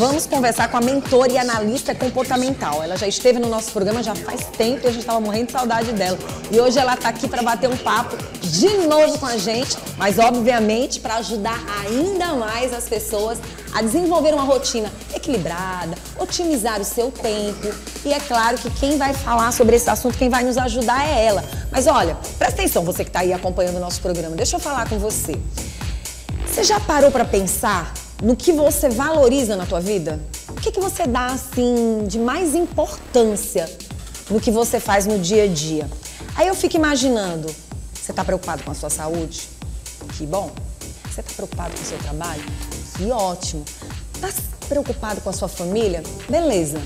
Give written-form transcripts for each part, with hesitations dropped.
Vamos conversar com a mentora e analista comportamental. Ela já esteve no nosso programa já faz tempo e a gente estava morrendo de saudade dela. E hoje ela está aqui para bater um papo de novo com a gente, mas obviamente para ajudar ainda mais as pessoas a desenvolver uma rotina equilibrada, otimizar o seu tempo. E é claro que quem vai falar sobre esse assunto, quem vai nos ajudar é ela. Mas olha, presta atenção, você que está aí acompanhando o nosso programa, deixa eu falar com você. Você já parou para pensar no que você valoriza na tua vida? O que você dá, assim, de mais importância no que você faz no dia a dia? Aí eu fico imaginando, você está preocupado com a sua saúde? Que bom. Você está preocupado com o seu trabalho? Que ótimo. Está preocupado com a sua família? Beleza.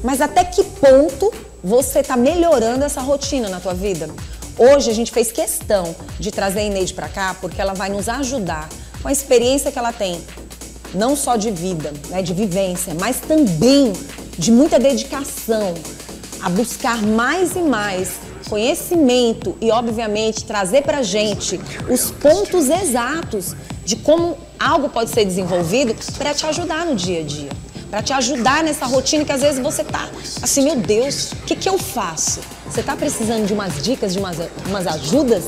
Mas até que ponto você está melhorando essa rotina na tua vida? Hoje a gente fez questão de trazer a Ineide para cá porque ela vai nos ajudar com a experiência que ela tem, não só de vida, né, de vivência, mas também de muita dedicação a buscar mais e mais conhecimento e, obviamente, trazer pra gente os pontos exatos de como algo pode ser desenvolvido para te ajudar no dia a dia, para te ajudar nessa rotina que às vezes você tá assim, meu Deus, o que eu faço? Você tá precisando de umas dicas, de umas ajudas?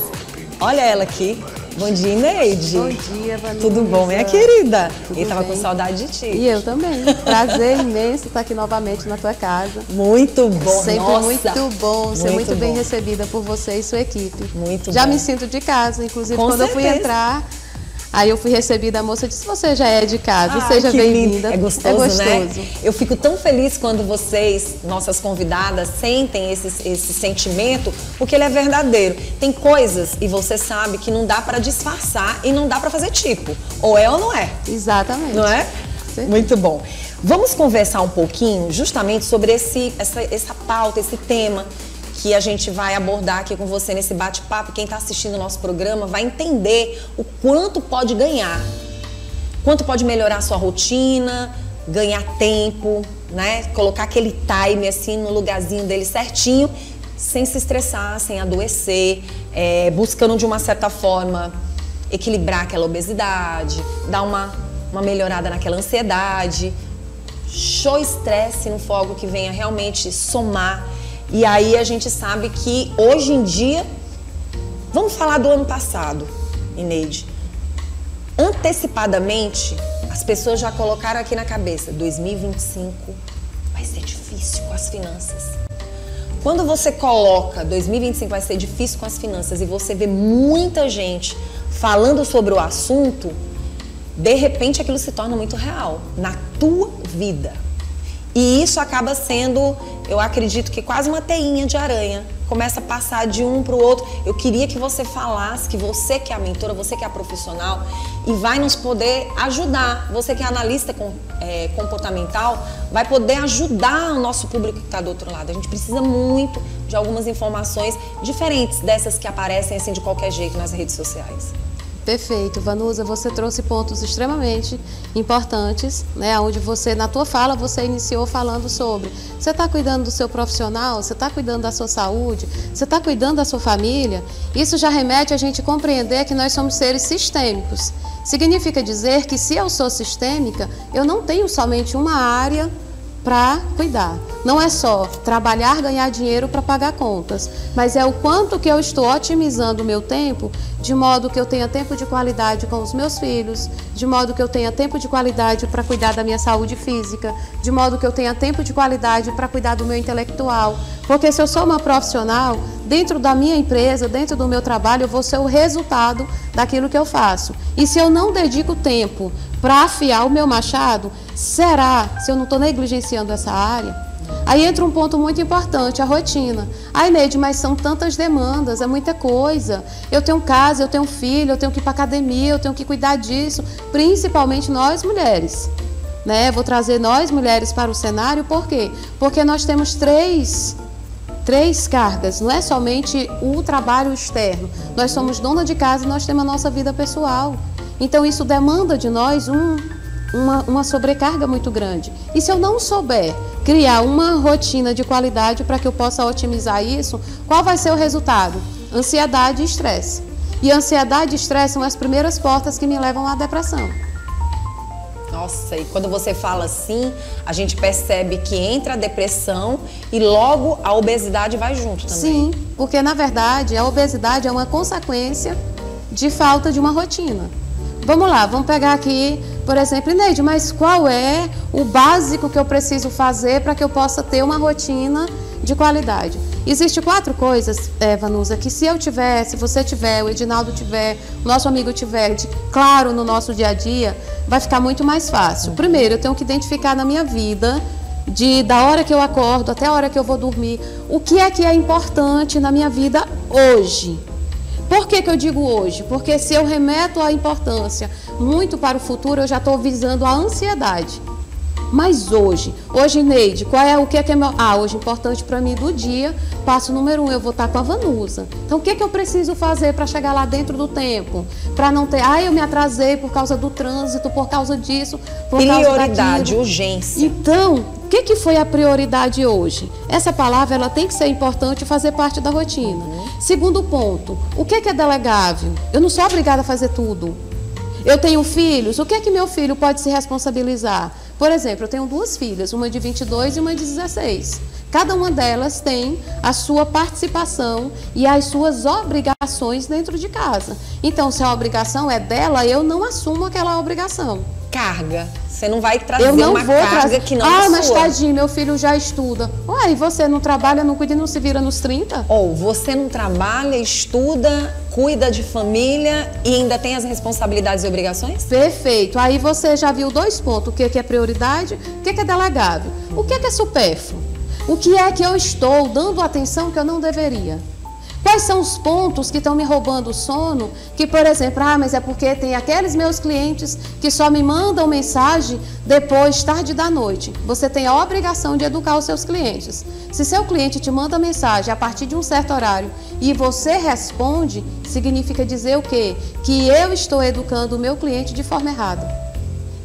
Olha ela aqui. Bom dia, Ineide. Bom dia, Vanessa. Tudo bom, minha querida? Tudo Eu tava bem. com saudade de ti. E eu também. Prazer imenso estar aqui novamente na tua casa. Muito bom, Sempre nossa. muito bom, ser muito bem bom. recebida por você e sua equipe. Muito Já bom. me sinto de casa, inclusive Com quando eu fui certeza. entrar, aí eu fui recebida, a moça disse, você já é de casa, seja que bem-vinda. lindo. É gostoso, né? Eu fico tão feliz quando vocês, nossas convidadas, sentem esse sentimento, porque ele é verdadeiro. Tem coisas, e você sabe, que não dá pra disfarçar e não dá pra fazer tipo. Ou é ou não é. Exatamente. Não é? Sim. Muito bom. Vamos conversar um pouquinho justamente sobre essa pauta, esse tema que a gente vai abordar aqui com você nesse bate-papo. Quem está assistindo o nosso programa vai entender o quanto pode ganhar, quanto pode melhorar a sua rotina, ganhar tempo, né? Colocar aquele time assim no lugarzinho dele certinho, sem se estressar, sem adoecer, buscando de uma certa forma equilibrar aquela obesidade, dar uma melhorada naquela ansiedade. Show estresse no fogo que venha realmente somar. E aí a gente sabe que hoje em dia, vamos falar do ano passado, Ineide. Antecipadamente, as pessoas já colocaram aqui na cabeça, 2025 vai ser difícil com as finanças. Quando você coloca 2025 vai ser difícil com as finanças e você vê muita gente falando sobre o assunto, de repente aquilo se torna muito real na tua vida. E isso acaba sendo, eu acredito que quase uma teinha de aranha. Começa a passar de um para o outro. Eu queria que você falasse, que você que é a mentora, você que é a profissional e vai nos poder ajudar. Você que é analista comportamental, vai poder ajudar o nosso público que está do outro lado. A gente precisa muito de algumas informações diferentes dessas que aparecem assim de qualquer jeito nas redes sociais. Perfeito, Vanusa, você trouxe pontos extremamente importantes, né? Onde você, na tua fala, você iniciou falando sobre você está cuidando do seu profissional, você está cuidando da sua saúde, você está cuidando da sua família. Isso já remete a gente compreender que nós somos seres sistêmicos. Significa dizer que se eu sou sistêmica, eu não tenho somente uma área para cuidar. Não é só trabalhar, ganhar dinheiro para pagar contas, mas é o quanto que eu estou otimizando o meu tempo, de modo que eu tenha tempo de qualidade com os meus filhos, de modo que eu tenha tempo de qualidade para cuidar da minha saúde física, de modo que eu tenha tempo de qualidade para cuidar do meu intelectual. Porque se eu sou uma profissional, dentro da minha empresa, dentro do meu trabalho, eu vou ser o resultado daquilo que eu faço. E se eu não dedico tempo para afiar o meu machado, será se eu não estou negligenciando essa área? Aí entra um ponto muito importante, a rotina. Ai, Ineide, mas são tantas demandas, é muita coisa. Eu tenho casa, eu tenho filho, eu tenho que ir para academia, eu tenho que cuidar disso. Principalmente nós mulheres, né? Vou trazer nós mulheres para o cenário, por quê? Porque nós temos três cargas, não é somente o trabalho externo. Nós somos dona de casa e nós temos a nossa vida pessoal. Então isso demanda de nós uma sobrecarga muito grande. E se eu não souber criar uma rotina de qualidade para que eu possa otimizar isso, qual vai ser o resultado? Ansiedade e estresse. E ansiedade e estresse são as primeiras portas que me levam à depressão. Nossa, e quando você fala assim, a gente percebe que entra a depressão e logo a obesidade vai junto também. Sim, porque na verdade a obesidade é uma consequência de falta de uma rotina. Vamos lá, vamos pegar aqui, por exemplo, Neide, mas qual é o básico que eu preciso fazer para que eu possa ter uma rotina de qualidade? Existem 4 coisas, Vanusa, que se eu tiver, se você tiver, o Edinaldo tiver, o nosso amigo tiver, claro, no nosso dia a dia, vai ficar muito mais fácil. Primeiro, eu tenho que identificar na minha vida, da hora que eu acordo até a hora que eu vou dormir, o que é importante na minha vida hoje. Por que eu digo hoje? Porque se eu remeto a importância muito para o futuro, eu já estou visando a ansiedade. Mas hoje, Neide, o que é meu... hoje importante para mim do dia, passo número 1, eu vou estar com a Vanusa. Então, o que eu preciso fazer para chegar lá dentro do tempo? Para não ter, eu me atrasei por causa do trânsito, por causa disso, por causa daquilo. Urgência. Então, o que foi a prioridade hoje? Essa palavra, ela tem que ser importante e fazer parte da rotina. Segundo ponto, o que é delegável? Eu não sou obrigada a fazer tudo. Eu tenho filhos, o que meu filho pode se responsabilizar? Por exemplo, eu tenho 2 filhas, uma de 22 e uma de 16. Cada uma delas tem a sua participação e as suas obrigações dentro de casa. Então, se a obrigação é dela, eu não assumo aquela obrigação. Carga. Você não vai trazer uma carga que não é sua. Mas tadinho, meu filho já estuda. Ué, e você não trabalha, não cuida e não se vira nos 30? Ou você não trabalha, estuda, cuida de família e ainda tem as responsabilidades e obrigações? Perfeito. Aí você já viu 2 pontos. O que é prioridade, o que é delegável. O que é supérfluo? O que é que eu estou dando atenção que eu não deveria? Quais são os pontos que estão me roubando o sono? Que, por exemplo, mas é porque tem aqueles meus clientes que só me mandam mensagem depois, tarde da noite. Você tem a obrigação de educar os seus clientes. Se seu cliente te manda mensagem a partir de um certo horário e você responde, significa dizer o quê? Que eu estou educando o meu cliente de forma errada.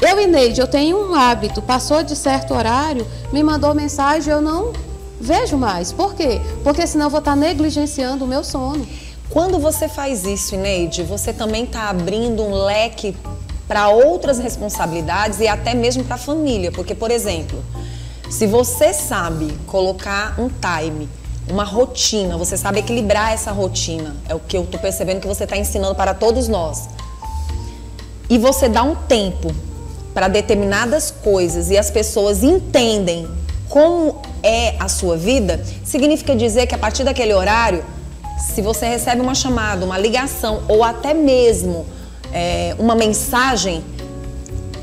Eu e Neide, eu tenho um hábito, passou de certo horário, me mandou mensagem, eu não vejo mais. Por quê? Porque senão eu vou estar negligenciando o meu sono. Quando você faz isso, Neide, você também está abrindo um leque para outras responsabilidades e até mesmo para a família. Porque, por exemplo, se você sabe colocar um time, uma rotina, você sabe equilibrar essa rotina, é o que eu estou percebendo que você está ensinando para todos nós. E você dá um tempo para determinadas coisas e as pessoas entendem como é a sua vida, significa dizer que a partir daquele horário, se você recebe uma chamada, uma ligação ou até mesmo uma mensagem,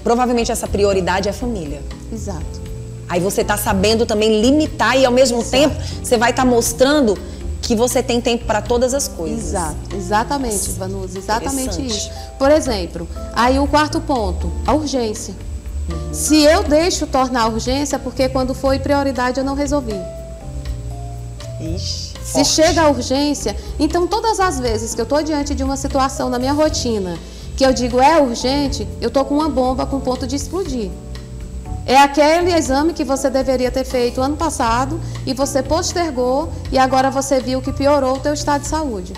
provavelmente essa prioridade é a família. Exato. Aí você está sabendo também limitar e ao mesmo tempo você vai estar mostrando que você tem tempo para todas as coisas. Exato, exatamente, Vanusa, exatamente isso. Por exemplo, aí o 4º ponto, a urgência. Se eu deixo tornar urgência, porque quando foi prioridade eu não resolvi. Ixi, se chega a urgência, então todas as vezes que eu estou diante de uma situação na minha rotina, que eu digo é urgente, eu estou com uma bomba com ponto de explodir. É aquele exame que você deveria ter feito ano passado e você postergou e agora você viu que piorou o teu estado de saúde.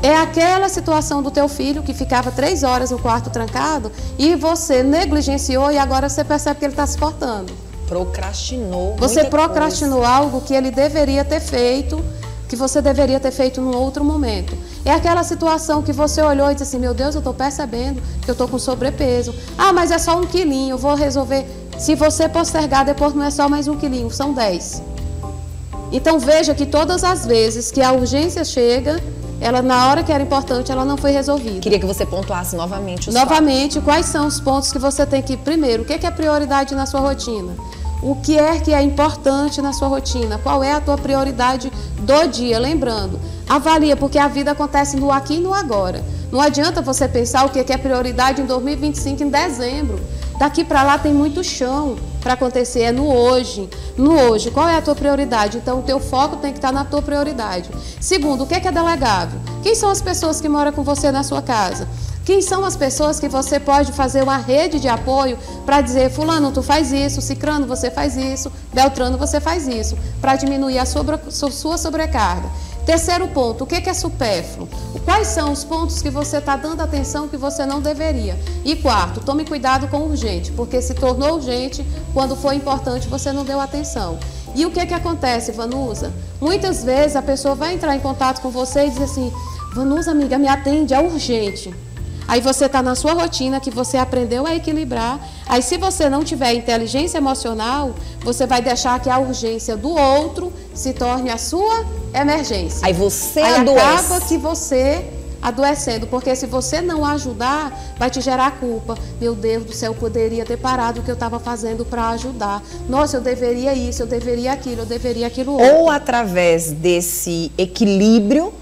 É aquela situação do teu filho que ficava 3 horas no quarto trancado e você negligenciou e agora você percebe que ele está se portando. Procrastinou. Você procrastinou algo que ele deveria ter feito, que você deveria ter feito num outro momento. É aquela situação que você olhou e disse assim, meu Deus, eu estou percebendo que eu estou com sobrepeso. Mas é só 1 quilinho, eu vou resolver. Se você postergar, depois não é só mais 1 quilinho, são 10. Então veja que todas as vezes que a urgência chega, ela na hora que era importante, ela não foi resolvida. Queria que você pontuasse novamente os fatos. Quais são os pontos que você tem que... Primeiro, o que é prioridade na sua rotina? O que é importante na sua rotina? Qual é a tua prioridade do dia? Lembrando, avalia, porque a vida acontece no aqui e no agora. Não adianta você pensar o que é prioridade em 2025, em dezembro. Daqui para lá tem muito chão para acontecer, é no hoje. No hoje, qual é a tua prioridade? Então, o teu foco tem que estar na tua prioridade. Segundo, o que é delegável? Quem são as pessoas que moram com você na sua casa? Quem são as pessoas que você pode fazer uma rede de apoio para dizer, fulano, tu faz isso, cicrano, você faz isso, beltrano, você faz isso, para diminuir a sua sobrecarga. Terceiro ponto, o que é supérfluo? Quais são os pontos que você está dando atenção que você não deveria? E quarto, tome cuidado com o urgente, porque se tornou urgente, quando foi importante você não deu atenção. E o que acontece, Vanusa? Muitas vezes a pessoa vai entrar em contato com você e diz assim, Vanusa, amiga, me atende, é urgente. Aí você está na sua rotina, que você aprendeu a equilibrar. Aí se você não tiver inteligência emocional, você vai deixar que a urgência do outro se torne a sua emergência. Aí você adoece. Acaba que você adoecendo, porque se você não ajudar, vai te gerar culpa. Meu Deus do céu, eu poderia ter parado o que eu estava fazendo para ajudar. Nossa, eu deveria isso, eu deveria aquilo, eu deveria aquilo outro. Ou através desse equilíbrio,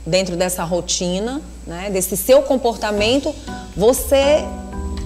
dentro dessa rotina, né, desse seu comportamento, você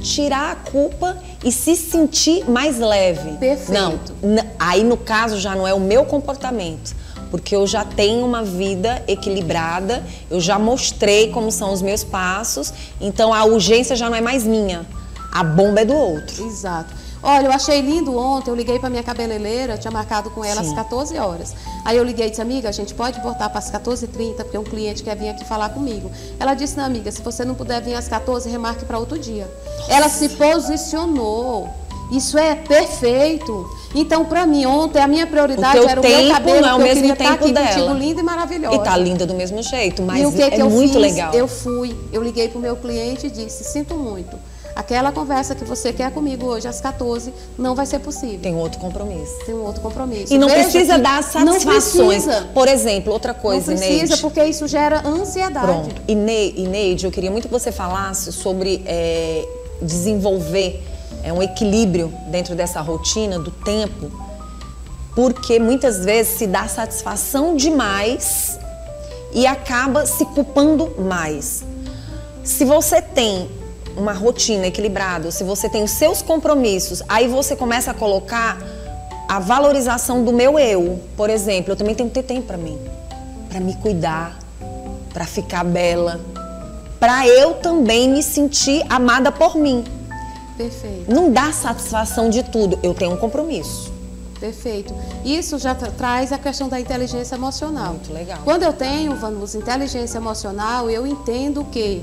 tirar a culpa e se sentir mais leve. Perfeito. Não, aí no caso já não é o meu comportamento, porque eu já tenho uma vida equilibrada, eu já mostrei como são os meus passos, então a urgência já não é mais minha, a bomba é do outro. Exato. Olha, eu achei lindo ontem, eu liguei para minha cabeleireira, tinha marcado com ela às 14 horas. Aí eu liguei e disse, amiga, a gente pode botar para as 14h30, porque um cliente quer vir aqui falar comigo. Ela disse, não, amiga, se você não puder vir às 14, remarque para outro dia. Ela se posicionou. Isso é perfeito. Então, para mim, ontem, a minha prioridade era o meu cabelo, não é o porque eu mesmo queria estar tempo aqui dela. contigo, linda e maravilhosa. E tá linda do mesmo jeito, mas e o que é eu muito fiz? legal. Eu liguei pro meu cliente e disse, sinto muito. Aquela conversa que você quer comigo hoje às 14 não vai ser possível. Tem outro compromisso. Tem um outro compromisso. E não precisa dar satisfações. Não precisa. Por exemplo, outra coisa, Não precisa, Neide. porque isso gera ansiedade. Pronto. E Neide, eu queria muito que você falasse sobre desenvolver um equilíbrio dentro dessa rotina do tempo, porque muitas vezes se dá satisfação demais e acaba se culpando mais. Se você tem uma rotina equilibrada, se você tem os seus compromissos, aí você começa a colocar a valorização do meu eu. Por exemplo, eu também tenho que ter tempo para mim, para me cuidar, para ficar bela, para eu também me sentir amada por mim. Perfeito. Não dá satisfação de tudo, eu tenho um compromisso. Perfeito. Isso já traz a questão da inteligência emocional. Muito legal. Quando eu tenho, Vanusa, inteligência emocional, eu entendo que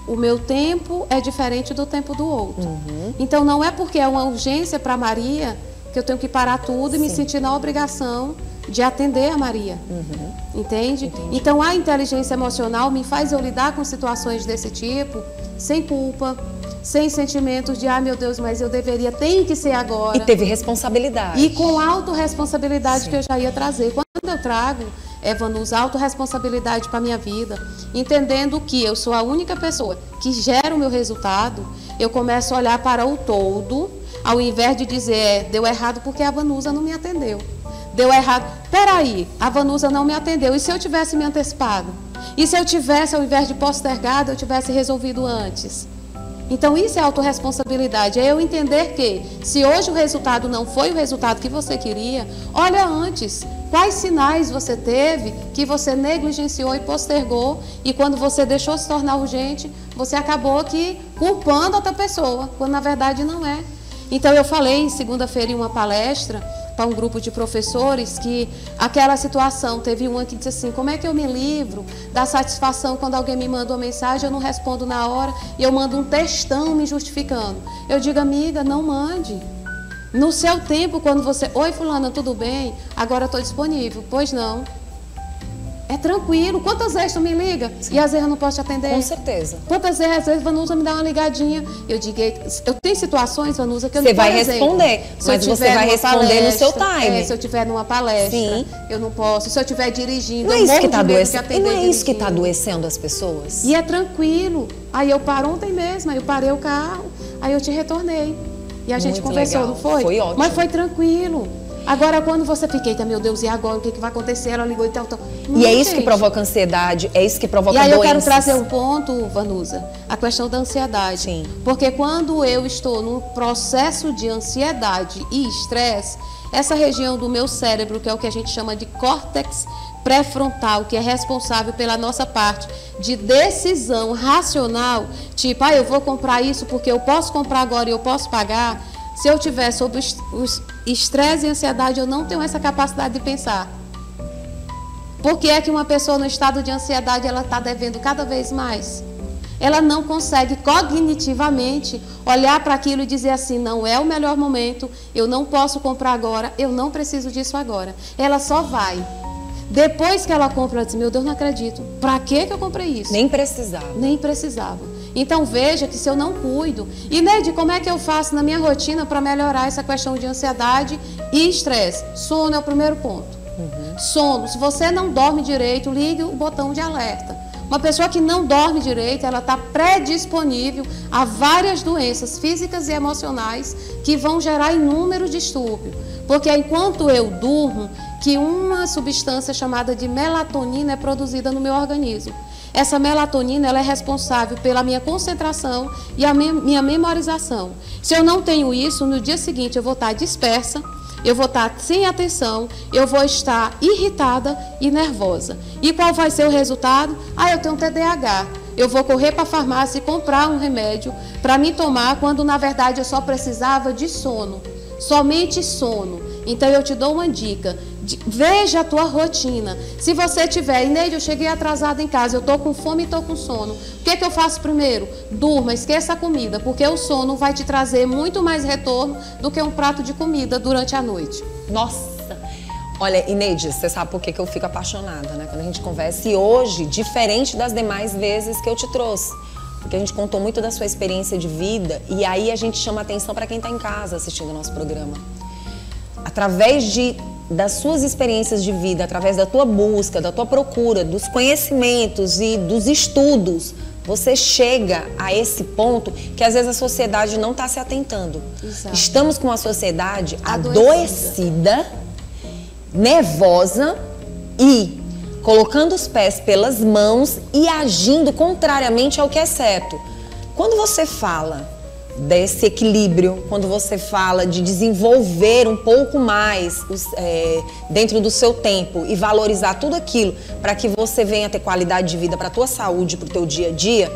o meu tempo é diferente do tempo do outro. Uhum. Então, não é porque é uma urgência para Maria que eu tenho que parar tudo e me sentir na obrigação de atender a Maria. Uhum. Entende? Entendi. Então, a inteligência emocional me faz eu lidar com situações desse tipo sem culpa, sem sentimentos de, meu Deus, mas eu deveria, tem que ser agora. E teve responsabilidade. E com autorresponsabilidade que eu já ia trazer. Quando eu trago, Vanusa, autorresponsabilidade para a minha vida, entendendo que eu sou a única pessoa que gera o meu resultado, eu começo a olhar para o todo, ao invés de dizer, deu errado porque a Vanusa não me atendeu. Deu errado. Peraí, a Vanusa não me atendeu. E se eu tivesse me antecipado? E se eu tivesse, ao invés de postergado, eu tivesse resolvido antes? Então, isso é autorresponsabilidade. É eu entender que, se hoje o resultado não foi o resultado que você queria, olha antes. Quais sinais você teve que você negligenciou e postergou, e quando você deixou se tornar urgente, você acabou aqui culpando outra pessoa, quando na verdade não é. Então, eu falei segunda-feira em uma palestra para um grupo de professores que aquela situação, teve uma que disse assim, como é que eu me livro da satisfação quando alguém me manda uma mensagem, eu não respondo na hora e eu mando um textão me justificando. Eu digo, amiga, não mande. No seu tempo, quando você, oi fulana, tudo bem? Agora eu estou disponível. Pois não. É tranquilo. Quantas vezes tu me liga? Sim. E às vezes eu não posso te atender? Com certeza. Quantas vezes, às vezes, Vanusa me dá uma ligadinha. Eu digo, eu tenho situações, Vanusa, que eu não posso. Você vai responder, mas você vai responder no seu time. Se eu estiver numa palestra, sim, eu não posso. Se eu estiver dirigindo, não é eu isso que está adoecendo. E não é isso que está adoecendo as pessoas? E é tranquilo. Aí eu paro ontem mesmo, aí eu parei o carro, aí eu te retornei. E a gente muito conversou, legal. Não foi? Foi ótimo. Mas foi tranquilo. Agora, quando você fica, eita, meu Deus, e agora? O que vai acontecer? Ela ligou e tal, tal. Não, e é isso que provoca ansiedade, é isso que provoca doenças. E aí eu quero trazer um ponto, Vanusa, a questão da ansiedade. Sim. Porque quando eu estou num processo de ansiedade e estresse, essa região do meu cérebro, que é o que a gente chama de córtex pré-frontal, que é responsável pela nossa parte de decisão racional, tipo, eu vou comprar isso porque eu posso comprar agora e eu posso pagar. Se eu tiver sob o estresse e ansiedade, eu não tenho essa capacidade de pensar. Por que é que uma pessoa no estado de ansiedade ela está devendo cada vez mais? Ela não consegue cognitivamente olhar para aquilo e dizer assim, não é o melhor momento, eu não posso comprar agora, eu não preciso disso agora. Ela só vai. Depois que ela compra, ela diz, meu Deus, não acredito. Para que eu comprei isso? Nem precisava. Nem precisava. Então veja que se eu não cuido, e Neide, como é que eu faço na minha rotina para melhorar essa questão de ansiedade e estresse? Sono é o primeiro ponto. Sono, se você não dorme direito, ligue o botão de alerta. Uma pessoa que não dorme direito, ela está predisponível a várias doenças físicas e emocionais que vão gerar inúmeros distúrbios. Porque enquanto eu durmo, que uma substância chamada de melatonina é produzida no meu organismo. Essa melatonina ela é responsável pela minha concentração e a minha memorização. Se eu não tenho isso, no dia seguinte eu vou estar dispersa, eu vou estar sem atenção, eu vou estar irritada e nervosa. E qual vai ser o resultado? Eu tenho TDAH. Eu vou correr para a farmácia e comprar um remédio para me tomar, quando na verdade eu só precisava de sono. Somente sono. Então eu te dou uma dica. Veja a tua rotina. Se você tiver, Neide, eu cheguei atrasada em casa, eu estou com fome e estou com sono. O que é que eu faço primeiro? Durma, esqueça a comida, porque o sono vai te trazer muito mais retorno do que um prato de comida durante a noite. Nossa! Olha, Neide, você sabe por que eu fico apaixonada, né? Quando a gente conversa, e hoje, diferente das demais vezes que eu te trouxe. Porque a gente contou muito da sua experiência de vida e aí a gente chama atenção para quem está em casa assistindo o nosso programa. Através das suas experiências de vida, através da tua busca, da tua procura, dos conhecimentos e dos estudos, você chega a esse ponto que às vezes a sociedade não está se atentando. Exato. Estamos com uma sociedade adoecida, nervosa e colocando os pés pelas mãos e agindo contrariamente ao que é certo. Quando você fala desse equilíbrio, quando você fala de desenvolver um pouco mais dentro do seu tempo e valorizar tudo aquilo para que você venha ter qualidade de vida para a tua saúde, para o teu dia a dia,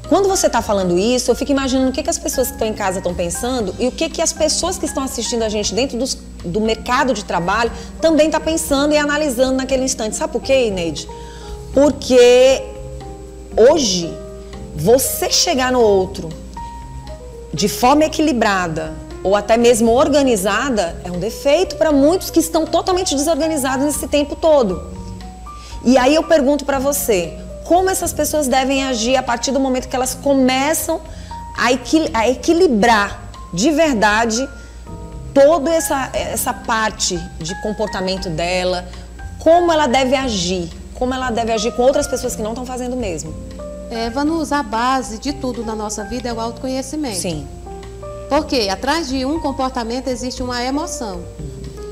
quando você está falando isso, eu fico imaginando o que as pessoas que estão em casa estão pensando e o que as pessoas que estão assistindo a gente dentro do mercado de trabalho também estão pensando e analisando naquele instante. Sabe por quê, Neide? Porque hoje, você chegar no outro de forma equilibrada ou até mesmo organizada é um defeito para muitos que estão totalmente desorganizados nesse tempo todo. E aí eu pergunto para você, como essas pessoas devem agir a partir do momento que elas começam a equilibrar de verdade toda essa parte de comportamento dela, como ela deve agir com outras pessoas que não estão fazendo o mesmo. Vanusa, a base de tudo na nossa vida é o autoconhecimento. Sim. Porque atrás de um comportamento existe uma emoção.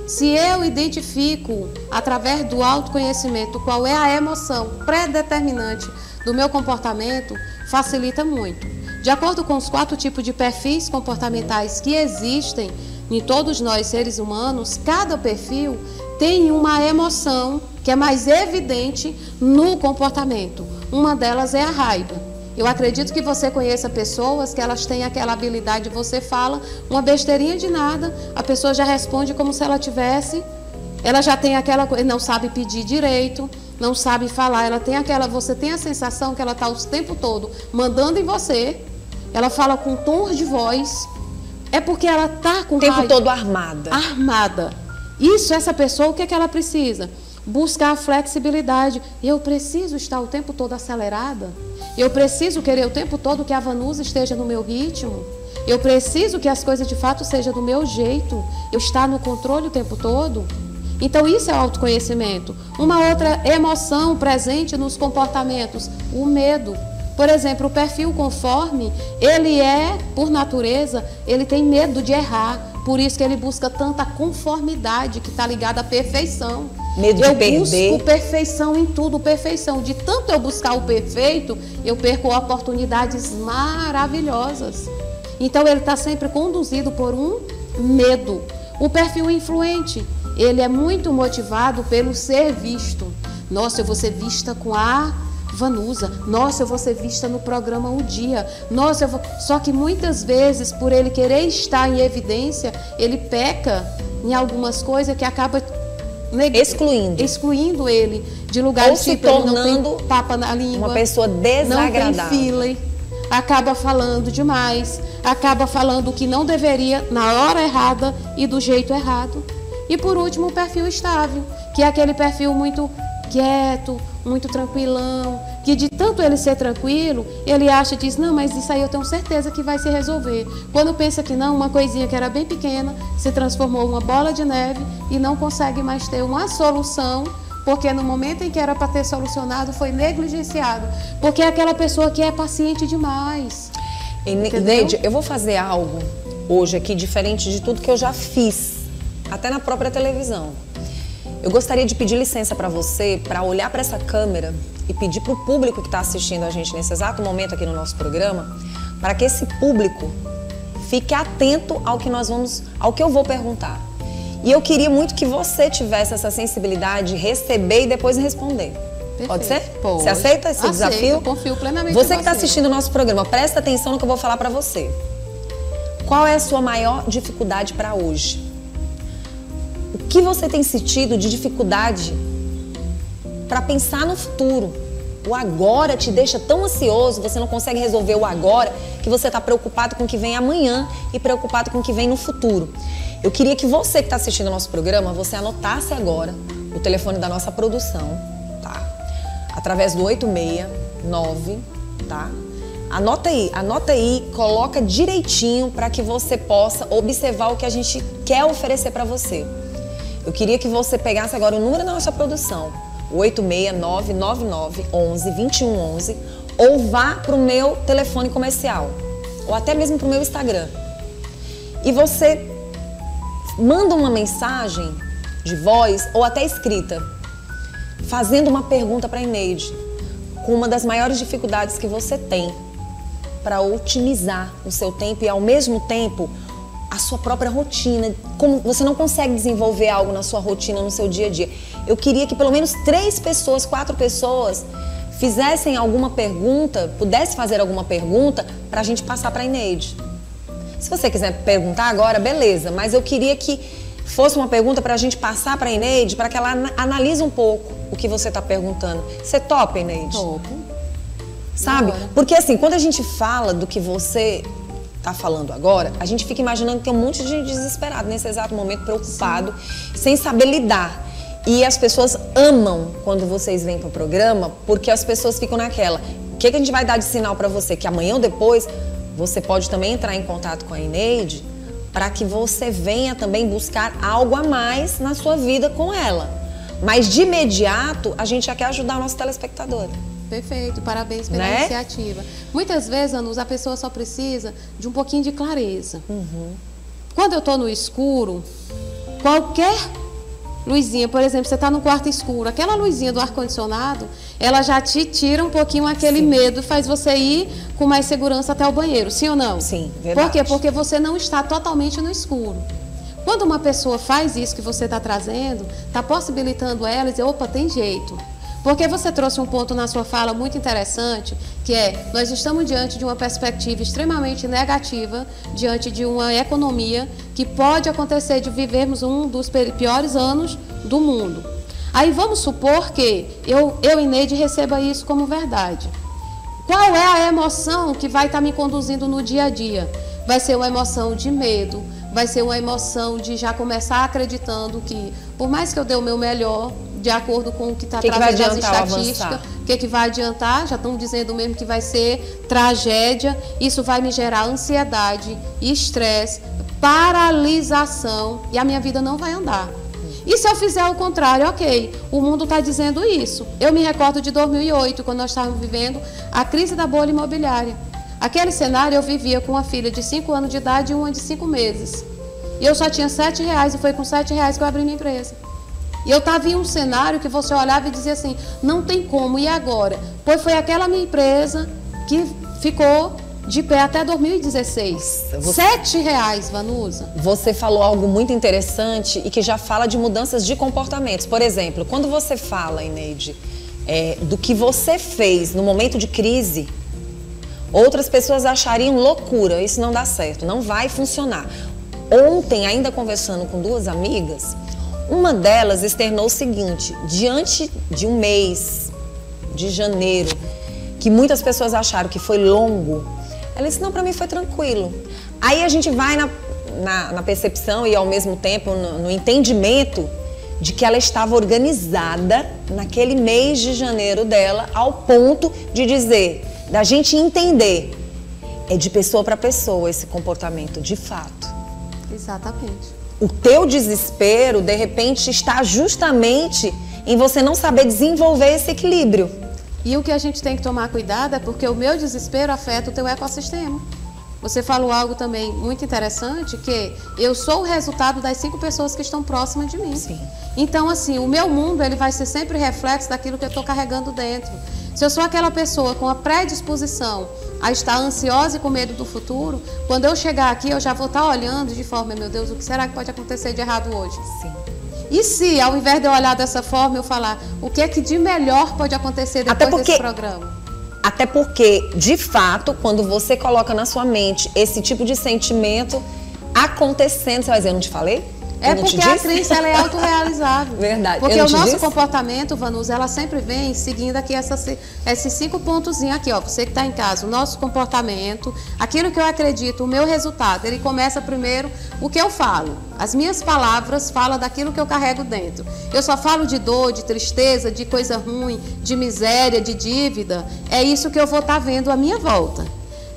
Se eu identifico, através do autoconhecimento, qual é a emoção predeterminante do meu comportamento, facilita muito. De acordo com os 4 tipos de perfis comportamentais que existem em todos nós seres humanos, cada perfil tem uma emoção que é mais evidente no comportamento. Uma delas é a raiva. Eu acredito que você conheça pessoas que elas têm aquela habilidade, você fala uma besteirinha de nada, a pessoa já responde como se ela tivesse, ela já tem aquela coisa, não sabe pedir direito, não sabe falar, você tem a sensação que ela está o tempo todo mandando em você, ela fala com tom de voz, é porque ela está com raiva. O tempo todo armada. Armada. Isso, essa pessoa, o que é que ela precisa? Buscar flexibilidade. Eu preciso estar o tempo todo acelerada? Eu preciso querer o tempo todo que a Vanusa esteja no meu ritmo? Eu preciso que as coisas de fato sejam do meu jeito? Eu estar no controle o tempo todo? Então isso é o autoconhecimento. Uma outra emoção presente nos comportamentos, o medo. Por exemplo, o perfil conforme, ele por natureza, ele tem medo de errar. Por isso que ele busca tanta conformidade, que está ligada à perfeição. Medo de perder. Eu busco perfeição em tudo, perfeição. De tanto eu buscar o perfeito, eu perco oportunidades maravilhosas. Então ele está sempre conduzido por um medo. O perfil influente, ele é muito motivado pelo ser visto. Nossa, eu vou ser vista com a Vanusa. Nossa, eu vou ser vista no programa Um Dia. Nossa, Só que muitas vezes, por ele querer estar em evidência, ele peca em algumas coisas que acaba excluindo ele de lugares ou se tipo, ele tornando não tem tapa na língua, uma pessoa desagradável. Não tem filler, acaba falando demais, acaba falando o que não deveria na hora errada e do jeito errado. E por último, o perfil estável, que é aquele perfil muito quieto, muito tranquilão, que de tanto ele ser tranquilo, ele acha, diz, não, mas isso aí eu tenho certeza que vai se resolver. Quando pensa que não, uma coisinha que era bem pequena se transformou em uma bola de neve e não consegue mais ter uma solução, porque no momento em que era para ter solucionado, foi negligenciado. Porque é aquela pessoa que é paciente demais. Neide, eu vou fazer algo hoje aqui diferente de tudo que eu já fiz, até na própria televisão. Eu gostaria de pedir licença para você, para olhar para essa câmera e pedir para o público que está assistindo a gente nesse exato momento aqui no nosso programa, para que esse público fique atento ao que eu vou perguntar. E eu queria muito que você tivesse essa sensibilidade de receber e depois responder. Perfeito. Pode ser? Pode. Você aceita esse desafio? Eu confio plenamente Você que está assistindo o nosso programa, presta atenção no que eu vou falar para você. Qual é a sua maior dificuldade para hoje? O que você tem sentido de dificuldade para pensar no futuro? O agora te deixa tão ansioso, você não consegue resolver o agora, que você está preocupado com o que vem amanhã e preocupado com o que vem no futuro. Eu queria que você que está assistindo o nosso programa, você anotasse agora o telefone da nossa produção, tá? Através do 869, tá? Anota aí, coloca direitinho para que você possa observar o que a gente quer oferecer para você. Eu queria que você pegasse agora o número da nossa produção, 86999112111, ou vá para o meu telefone comercial, ou até mesmo para o meu Instagram. E você manda uma mensagem de voz ou até escrita, fazendo uma pergunta para a Eneide, com uma das maiores dificuldades que você tem para otimizar o seu tempo e, ao mesmo tempo, a sua própria rotina. Como você não consegue desenvolver algo na sua rotina, no seu dia a dia. Eu queria que pelo menos 3 pessoas, 4 pessoas fizessem alguma pergunta, pudesse fazer alguma pergunta para a gente passar para a Eneide. Se você quiser perguntar agora, beleza, mas eu queria que fosse uma pergunta para a gente passar para a Eneide, para que ela analise um pouco o que você está perguntando. Você topa, Eneide? Topo. Sabe? Porque assim, quando a gente fala do que você tá falando agora, a gente fica imaginando que tem um monte de gente desesperado nesse exato momento, preocupado, sem saber lidar. E as pessoas amam quando vocês vêm pro programa, porque as pessoas ficam naquela, o que a gente vai dar de sinal para você? Que amanhã ou depois, você pode também entrar em contato com a Eneide, para que você venha também buscar algo a mais na sua vida com ela. Mas de imediato, a gente já quer ajudar o nosso telespectador. Perfeito, parabéns pela iniciativa. Muitas vezes, Anus, a pessoa só precisa de um pouquinho de clareza. Quando eu estou no escuro, qualquer luzinha, por exemplo, você está no quarto escuro, aquela luzinha do ar-condicionado, ela já te tira um pouquinho aquele medo e faz você ir com mais segurança até o banheiro, sim ou não? Sim, verdade. Por quê? Porque você não está totalmente no escuro. Quando uma pessoa faz isso que você está trazendo, está possibilitando ela dizer, opa, tem jeito. Porque você trouxe um ponto na sua fala muito interessante, que é, nós estamos diante de uma perspectiva extremamente negativa, diante de uma economia que pode acontecer de vivermos um dos piores anos do mundo. Aí vamos supor que eu Eneide, receba isso como verdade. Qual é a emoção que vai estar me conduzindo no dia a dia? Vai ser uma emoção de medo, vai ser uma emoção de já começar acreditando que, por mais que eu dê o meu melhor, de acordo com o que está trazendo as estatísticas, o que vai adiantar? Já estão dizendo mesmo que vai ser tragédia. Isso vai me gerar ansiedade, estresse, paralisação e a minha vida não vai andar. E se eu fizer o contrário, ok, o mundo está dizendo isso. Eu me recordo de 2008, quando nós estávamos vivendo a crise da bolha imobiliária. Aquele cenário eu vivia com uma filha de 5 anos de idade e uma de 5 meses. E eu só tinha R$7 e foi com R$7 que eu abri minha empresa. E eu estava em um cenário que você olhava e dizia assim, não tem como, e agora? Pois foi aquela minha empresa que ficou de pé até 2016. R$7, Vanusa. Você falou algo muito interessante e que já fala de mudanças de comportamentos. Por exemplo, quando você fala, Eneide, do que você fez no momento de crise, outras pessoas achariam loucura, isso não dá certo, não vai funcionar. Ontem, ainda conversando com 2 amigas, Uma delas externou o seguinte: diante de um mês de janeiro, que muitas pessoas acharam que foi longo, ela disse, não, para mim foi tranquilo. Aí a gente vai na percepção e ao mesmo tempo no entendimento de que ela estava organizada naquele mês de janeiro dela, ao ponto de dizer, da gente entender, é de pessoa para pessoa esse comportamento, de fato. Exatamente. O teu desespero, de repente, está justamente em você não saber desenvolver esse equilíbrio. E o que a gente tem que tomar cuidado é porque o meu desespero afeta o teu ecossistema. Você falou algo também muito interessante, que eu sou o resultado das 5 pessoas que estão próximas de mim. Sim. Então, assim, o meu mundo ele vai ser sempre reflexo daquilo que eu estou carregando dentro. Se eu sou aquela pessoa com a predisposição a estar ansiosa e com medo do futuro, quando eu chegar aqui eu já vou estar olhando de forma, meu Deus, o que será que pode acontecer de errado hoje? Sim. E se, ao invés de eu olhar dessa forma, eu falar, o que é que de melhor pode acontecer depois desse programa? Até porque, de fato, quando você coloca na sua mente esse tipo de sentimento acontecendo, você vai dizer, eu não te falei? É porque a crença ela é autorrealizável. Verdade. Porque o nosso comportamento, Vanusa, ela sempre vem seguindo aqui esses 5 pontozinhos aqui, ó. Você que está em casa, o nosso comportamento, aquilo que eu acredito, o meu resultado, ele começa primeiro o que eu falo. As minhas palavras falam daquilo que eu carrego dentro. Eu só falo de dor, de tristeza, de coisa ruim, de miséria, de dívida. É isso que eu vou estar vendo à minha volta.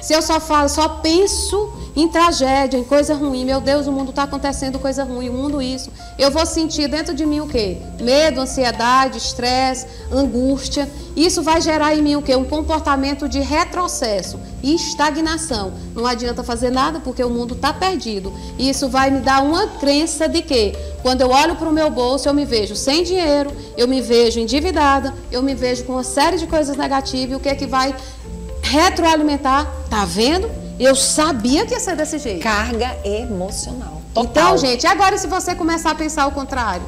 Se eu só penso em tragédia, em coisa ruim, meu Deus, o mundo está acontecendo coisa ruim, o mundo isso, eu vou sentir dentro de mim o quê? Medo, ansiedade, estresse, angústia. Isso vai gerar em mim o quê? Um comportamento de retrocesso e estagnação. Não adianta fazer nada porque o mundo está perdido. E isso vai me dar uma crença de que, quando eu olho para o meu bolso, eu me vejo sem dinheiro, eu me vejo endividada, eu me vejo com uma série de coisas negativas, e o que é que vai retroalimentar? Tá vendo? Eu sabia que ia ser desse jeito. Carga emocional. Total. Então, gente, agora se você começar a pensar o contrário,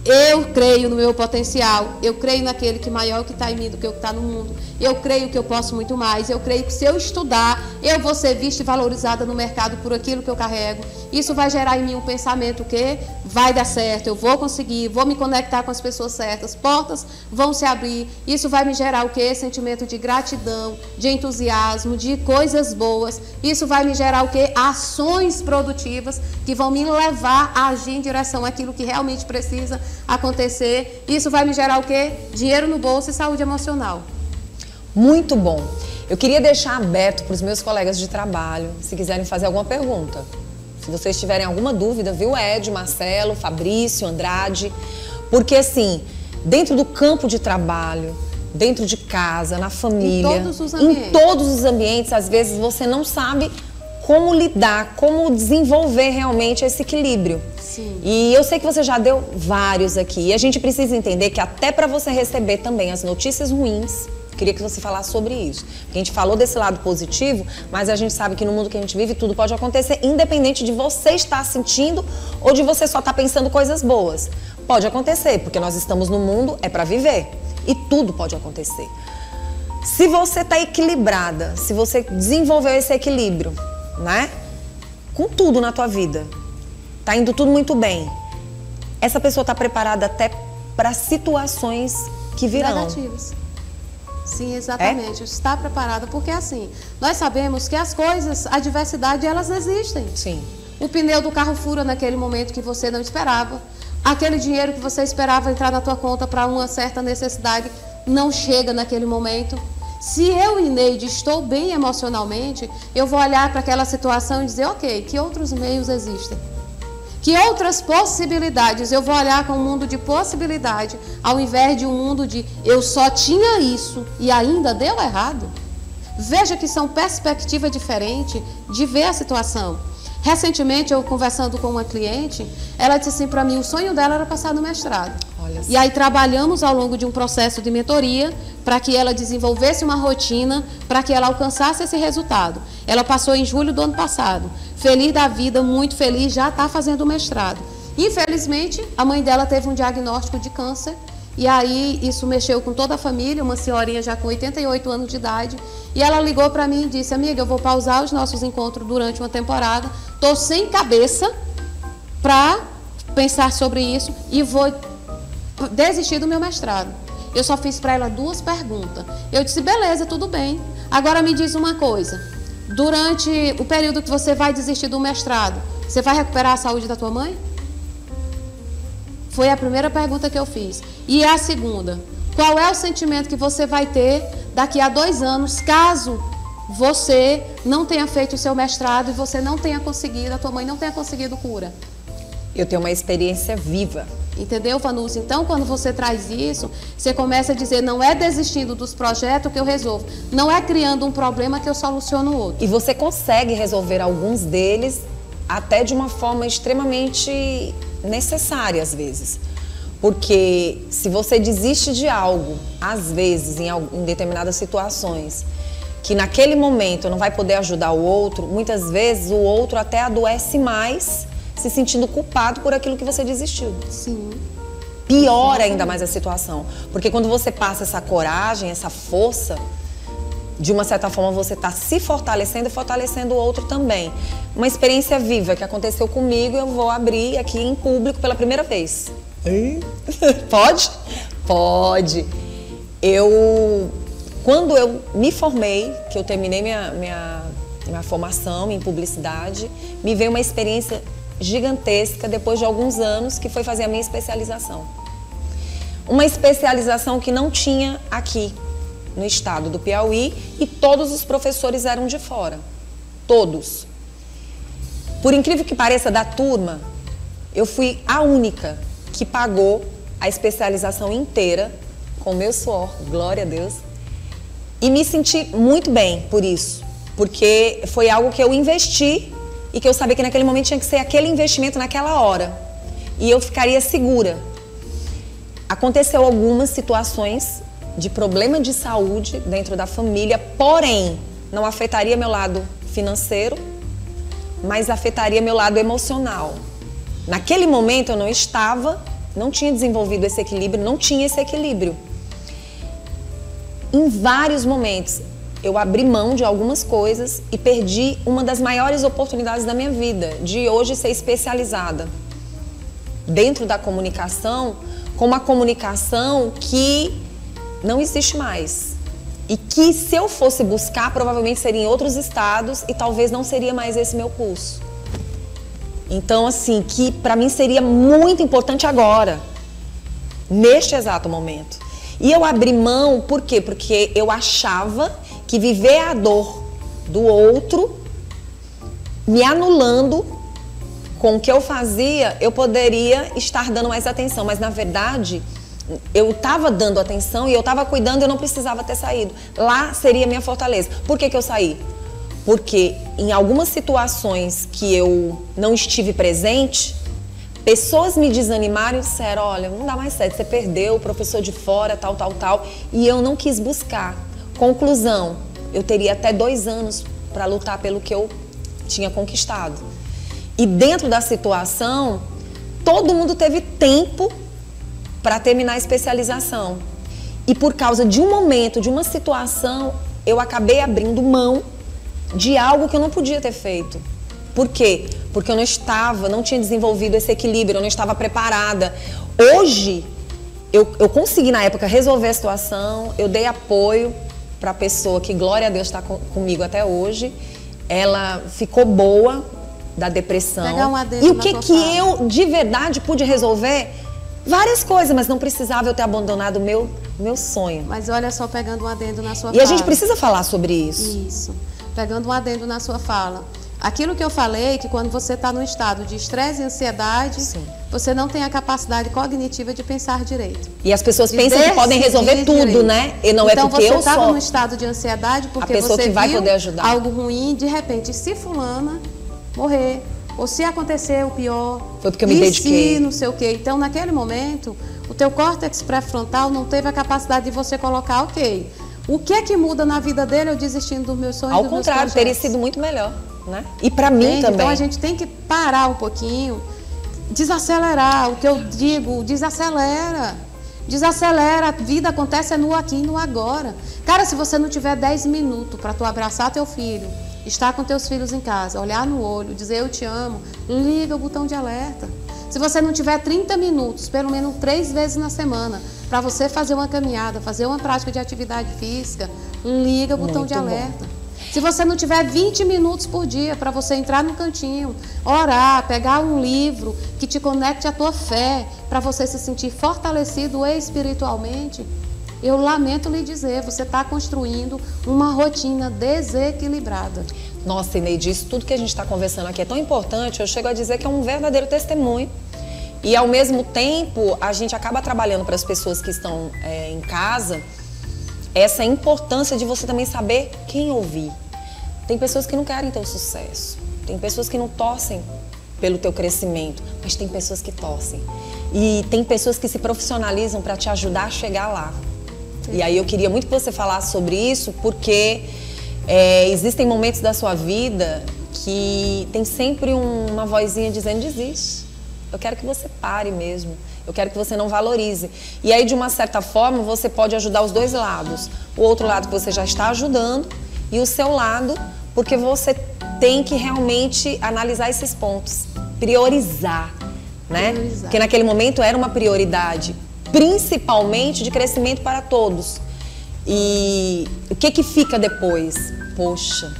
eu creio no meu potencial, eu creio naquele que maior que está em mim do que o que está no mundo, eu creio que eu posso muito mais, eu creio que se eu estudar, eu vou ser vista e valorizada no mercado por aquilo que eu carrego. Isso vai gerar em mim um pensamento que vai dar certo, eu vou conseguir, vou me conectar com as pessoas certas, portas vão se abrir. Isso vai me gerar o quê? Sentimento de gratidão, de entusiasmo, de coisas boas. Isso vai me gerar o quê? Ações produtivas que vão me levar a agir em direção àquilo que realmente precisa acontecer. Isso vai me gerar o quê? Dinheiro no bolso e saúde emocional. Muito bom. Eu queria deixar aberto para os meus colegas de trabalho, se quiserem fazer alguma pergunta. Se vocês tiverem alguma dúvida, viu, Ed, Marcelo, Fabrício, Andrade? Porque, assim, dentro do campo de trabalho, dentro de casa, na família, em todos os ambientes, às vezes você não sabe como lidar, como desenvolver realmente esse equilíbrio. Sim. E eu sei que você já deu vários aqui. E a gente precisa entender que até para você receber também as notícias ruins, queria que você falasse sobre isso. Porque a gente falou desse lado positivo, mas a gente sabe que no mundo que a gente vive tudo pode acontecer, independente de você estar sentindo ou de você só estar pensando coisas boas. Pode acontecer, porque nós estamos no mundo, é para viver. E tudo pode acontecer. Se você está equilibrada, se você desenvolveu esse equilíbrio, né? Com tudo na tua vida, tá indo tudo muito bem. Essa pessoa está preparada até para situações que virão. Negativas. Sim, exatamente. Está preparada, porque assim, nós sabemos que as coisas, a diversidade, elas existem. Sim. O pneu do carro fura naquele momento que você não esperava. Aquele dinheiro que você esperava entrar na tua conta para uma certa necessidade não chega naquele momento. Se eu, Ineide, estou bem emocionalmente, eu vou olhar para aquela situação e dizer, ok, que outros meios existem? Que outras possibilidades? Eu vou olhar com um mundo de possibilidade, ao invés de um mundo de eu só tinha isso e ainda deu errado. Veja que são perspectivas diferentes de ver a situação. Recentemente, eu conversando com uma cliente, ela disse assim para mim, o sonho dela era passar no mestrado. E aí trabalhamos ao longo de um processo de mentoria para que ela desenvolvesse uma rotina, para que ela alcançasse esse resultado. Ela passou em julho do ano passado. Feliz da vida, muito feliz, já está fazendo o mestrado. Infelizmente, a mãe dela teve um diagnóstico de câncer. E aí isso mexeu com toda a família, uma senhorinha já com 88 anos de idade. E ela ligou para mim e disse, amiga, eu vou pausar os nossos encontros durante uma temporada. Estou sem cabeça para pensar sobre isso e vou desistir do meu mestrado. Eu só fiz para ela 2 perguntas. Eu disse, beleza, tudo bem. Agora me diz uma coisa. Durante o período que você vai desistir do mestrado, você vai recuperar a saúde da tua mãe? Foi a primeira pergunta que eu fiz. E a segunda, qual é o sentimento que você vai ter daqui a 2 anos, caso você não tenha feito o seu mestrado e você não tenha conseguido, a tua mãe não tenha conseguido cura? Eu tenho uma experiência viva. Entendeu, Vanusa? Então, quando você traz isso, você começa a dizer, não é desistindo dos projetos que eu resolvo, não é criando um problema que eu soluciono outro. E você consegue resolver alguns deles até de uma forma extremamente necessária, às vezes. Porque se você desiste de algo, às vezes, em determinadas situações, que naquele momento não vai poder ajudar o outro, muitas vezes o outro até adoece mais, se sentindo culpado por aquilo que você desistiu. Sim. Piora ainda mais a situação. Porque quando você passa essa coragem, essa força, de uma certa forma você está se fortalecendo e fortalecendo o outro também. Uma experiência viva que aconteceu comigo, eu vou abrir aqui em público pela primeira vez. Pode? Pode. Quando eu me formei, que eu terminei minha formação em publicidade, me veio uma experiência gigantesca depois de alguns anos, que foi fazer a minha especialização. Uma especialização que não tinha aqui no estado do Piauí e todos os professores eram de fora. Todos. Por incrível que pareça, da turma, eu fui a única que pagou a especialização inteira com meu suor, glória a Deus. E me senti muito bem por isso, porque foi algo que eu investi e que eu sabia que naquele momento tinha que ser aquele investimento naquela hora. E eu ficaria segura. Aconteceu algumas situações de problema de saúde dentro da família, porém, não afetaria meu lado financeiro, mas afetaria meu lado emocional. Naquele momento eu não tinha desenvolvido esse equilíbrio, não tinha esse equilíbrio. Em vários momentos, eu abri mão de algumas coisas e perdi uma das maiores oportunidades da minha vida, de hoje ser especializada dentro da comunicação, com uma comunicação que não existe mais. E que, se eu fosse buscar, provavelmente seria em outros estados e talvez não seria mais esse meu curso. Então, assim, que para mim seria muito importante agora, neste exato momento. E eu abri mão, por quê? Porque eu achava que viver a dor do outro, me anulando com o que eu fazia, eu poderia estar dando mais atenção. Mas, na verdade, eu estava dando atenção e eu estava cuidando e eu não precisava ter saído. Lá seria a minha fortaleza. Por que eu saí? Porque em algumas situações que eu não estive presente, pessoas me desanimaram e disseram, olha, não dá mais certo, você perdeu o professor de fora, tal, tal, tal. E eu não quis buscar. Conclusão, eu teria até 2 anos para lutar pelo que eu tinha conquistado. E dentro da situação, todo mundo teve tempo para terminar a especialização. E por causa de um momento, de uma situação, eu acabei abrindo mão de algo que eu não podia ter feito. Por quê? Porque eu não tinha desenvolvido esse equilíbrio, eu não estava preparada. Hoje, eu consegui na época resolver a situação, eu dei apoio para a pessoa que, glória a Deus, está comigo até hoje. Ela ficou boa da depressão. E o que eu de verdade pude resolver? Várias coisas, mas não precisava eu ter abandonado o meu sonho. Mas olha só, pegando um adendo na sua fala. E a gente precisa falar sobre isso. Isso. Pegando um adendo na sua fala. Aquilo que eu falei, que quando você está no estado de estresse e ansiedade, sim, você não tem a capacidade cognitiva de pensar direito. E as pessoas pensam que podem resolver tudo, direito, né? E não então, é porque eu sou. Então você estava no estado de ansiedade porque você vai viu poder ajudar. Algo ruim, de repente, se fulana morrer, ou se acontecer o pior, foi porque eu me dediquei. Se não sei o quê. Então, naquele momento, o teu córtex pré-frontal não teve a capacidade de você colocar, ok, o que é que muda na vida dele eu desistindo dos meus sonhos? Ao contrário, teria sido muito melhor, né? E para mim também. Então a gente tem que parar um pouquinho, desacelerar. O que eu digo, desacelera. Desacelera, a vida acontece no aqui e no agora. Cara, se você não tiver 10 minutos para tu abraçar teu filho, estar com teus filhos em casa, olhar no olho, dizer eu te amo, liga o botão de alerta. Se você não tiver 30 minutos, pelo menos 3 vezes na semana, para você fazer uma caminhada, fazer uma prática de atividade física, liga o botão de alerta. Se você não tiver 20 minutos por dia para você entrar no cantinho, orar, pegar um livro que te conecte à tua fé, para você se sentir fortalecido espiritualmente, eu lamento lhe dizer, você está construindo uma rotina desequilibrada. Nossa, Ineide, isso tudo que a gente está conversando aqui é tão importante, eu chego a dizer que é um verdadeiro testemunho. E, ao mesmo tempo, a gente acaba trabalhando para as pessoas que estão em casa essa importância de você também saber quem ouvir. Tem pessoas que não querem teu sucesso, tem pessoas que não torcem pelo teu crescimento, mas tem pessoas que torcem. E tem pessoas que se profissionalizam para te ajudar a chegar lá. E aí eu queria muito que você falasse sobre isso, porque existem momentos da sua vida que tem sempre uma vozinha dizendo desiste. Eu quero que você pare mesmo. Eu quero que você não valorize. E aí, de uma certa forma, você pode ajudar os dois lados. O outro lado que você já está ajudando e o seu lado, porque você tem que realmente analisar esses pontos. Priorizar, né? Priorizar. Porque naquele momento era uma prioridade, principalmente de crescimento para todos. E o que fica depois? Poxa,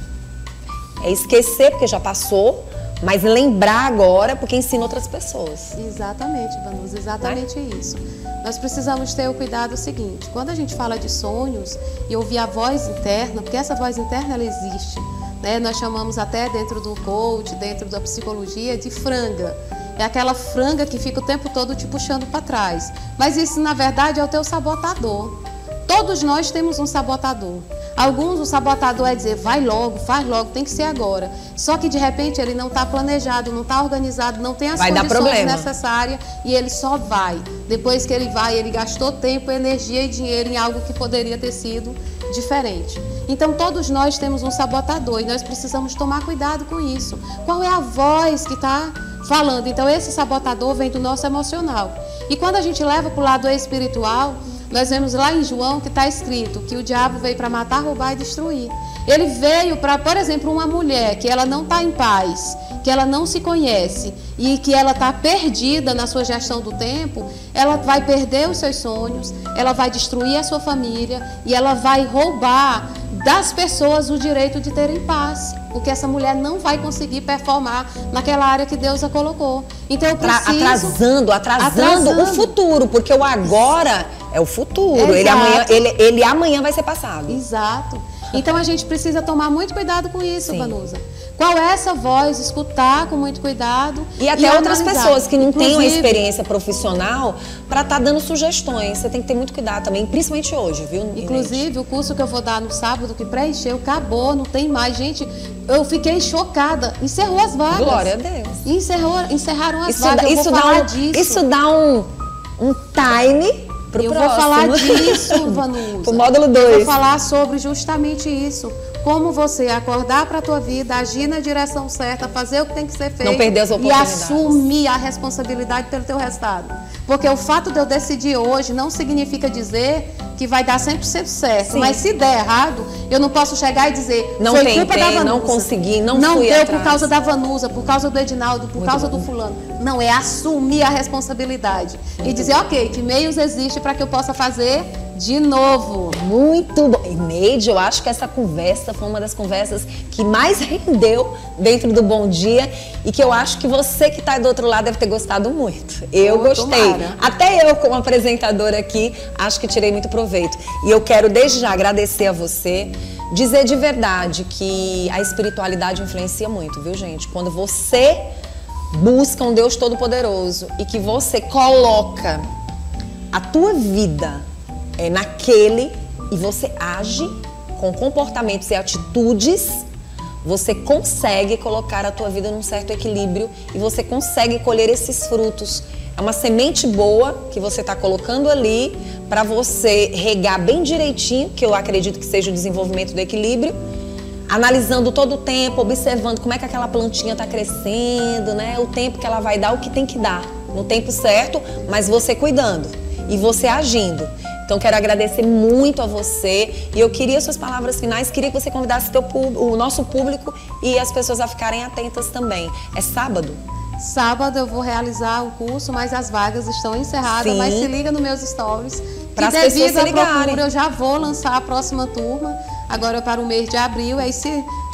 é esquecer porque já passou, mas lembrar agora porque ensina outras pessoas. Exatamente, Vanusa, exatamente isso. Nós precisamos ter o cuidado seguinte, quando a gente fala de sonhos e ouvir a voz interna, porque essa voz interna ela existe, né? Nós chamamos até dentro do coach, dentro da psicologia, de franga. É aquela franga que fica o tempo todo te puxando para trás. Mas isso, na verdade, é o teu sabotador. Todos nós temos um sabotador. Alguns, o sabotador é dizer, vai logo, faz logo, tem que ser agora. Só que, de repente, ele não está planejado, não está organizado, não tem as condições necessárias e ele só vai. Depois que ele vai, ele gastou tempo, energia e dinheiro em algo que poderia ter sido diferente. Então, todos nós temos um sabotador e nós precisamos tomar cuidado com isso. Qual é a voz que está falando? Então, esse sabotador vem do nosso emocional. E quando a gente leva para o lado espiritual, nós vemos lá em João que está escrito que o diabo veio para matar, roubar e destruir. Ele veio para, por exemplo, uma mulher que ela não está em paz, que ela não se conhece e que ela está perdida na sua gestão do tempo, ela vai perder os seus sonhos, ela vai destruir a sua família e ela vai roubar das pessoas o direito de terem paz, porque essa mulher não vai conseguir performar naquela área que Deus a colocou. Então eu preciso... Atrasando o futuro, porque o agora é o futuro. Ele amanhã vai ser passado. Exato. Então a gente precisa tomar muito cuidado com isso, Vanusa. Qual é essa voz? Escutar com muito cuidado. E até outras pessoas que não têm uma experiência profissional para estar dando sugestões. Você tem que ter muito cuidado também, principalmente hoje, viu? Inclusive, o curso que eu vou dar no sábado, que preencheu, acabou, não tem mais. Gente, eu fiquei chocada. Encerrou as vagas. Glória a Deus. Encerraram as vagas. Isso dá um time... Eu vou falar disso, Vanusa. O módulo 2. Eu vou falar sobre justamente isso. Como você acordar para a tua vida, agir na direção certa, fazer o que tem que ser feito. Não perder as oportunidades. E assumir a responsabilidade pelo teu resultado. Porque o fato de eu decidir hoje não significa dizer que vai dar 100% certo. Sim. Mas se der errado, eu não posso chegar e dizer não foi culpa da Vanusa. Não consegui, não fui atrás. Por causa da Vanusa, por causa do Edinaldo, por causa do fulano. Não, é assumir a responsabilidade. E dizer, ok, que meios existem para que eu possa fazer de novo. Muito bom. Ineide, eu acho que essa conversa foi uma das conversas que mais rendeu dentro do Bom Dia e que eu acho que você que está do outro lado deve ter gostado muito. Eu gostei. Tomara. Até eu, como apresentadora aqui, acho que tirei muito proveito. E eu quero desde já agradecer a você, dizer de verdade que a espiritualidade influencia muito, viu, gente? Quando você busca um Deus Todo-Poderoso e que você coloca a tua vida naquele e você age com comportamentos e atitudes, você consegue colocar a tua vida num certo equilíbrio e você consegue colher esses frutos. É uma semente boa que você está colocando ali para você regar bem direitinho, que eu acredito que seja o desenvolvimento do equilíbrio, analisando todo o tempo, observando como é que aquela plantinha está crescendo, né? O tempo que ela vai dar, o que tem que dar, no tempo certo, mas você cuidando e você agindo. Então, quero agradecer muito a você e eu queria suas palavras finais, queria que você convidasse o nosso público e as pessoas a ficarem atentas também. É sábado? Sábado eu vou realizar o curso, mas as vagas estão encerradas. Sim. Mas se liga nos meus stories. Para que as pessoas devido se à ligarem. procura, eu já vou lançar a próxima turma, agora para o mês de abril. Aí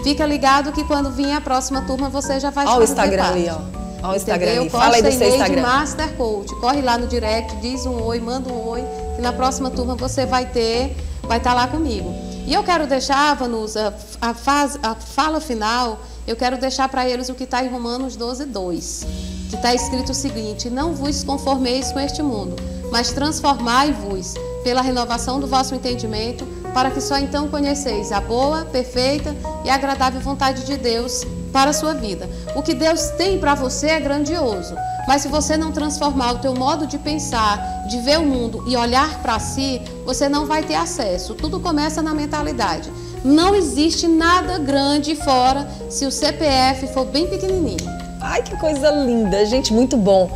fica ligado que quando vir a próxima turma, você já vai Olha o fazer Instagram parte. ali, ó. Olha o Instagram ali. Posta Fala aí do seu e-mail de Instagram. Master Coach. Corre lá no direct, diz um oi, manda um oi, que na próxima turma você vai estar lá comigo. E eu quero deixar, Vanusa, a fala final, eu quero deixar para eles o que está em Romanos 12:2, que está escrito o seguinte: não vos conformeis com este mundo, mas transformai-vos pela renovação do vosso entendimento, para que só então conheceis a boa, perfeita e agradável vontade de Deus para a sua vida. O que Deus tem para você é grandioso, mas se você não transformar o teu modo de pensar, de ver o mundo e olhar para si, você não vai ter acesso. Tudo começa na mentalidade. Não existe nada grande fora se o CPF for bem pequenininho. Ai, que coisa linda, gente, muito bom.